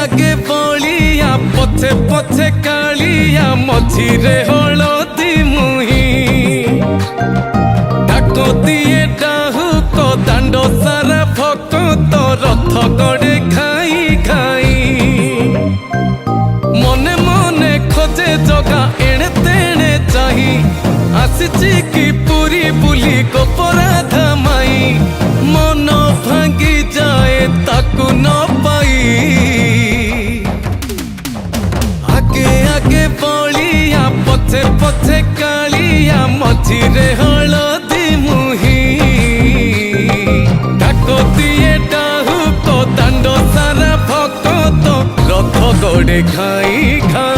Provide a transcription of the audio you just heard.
आगे बलिया पछे पछे कालिया मझिरे हलदी मुही डाक दिए डाहुक दांड सारा भक्त रथ गड़े खाई खाई मने मने खोजे जगा एणे तेणे चाही आसिची की पूरी बुली गोपराधा माई मन भांगी जाए ताकू न पाई आगे आगे बलिया पछे पछे कालिया मझिरे हलदी मुही डाक दिए डाहुक दांड सारा भक्त रथ गड़े खाई खाई।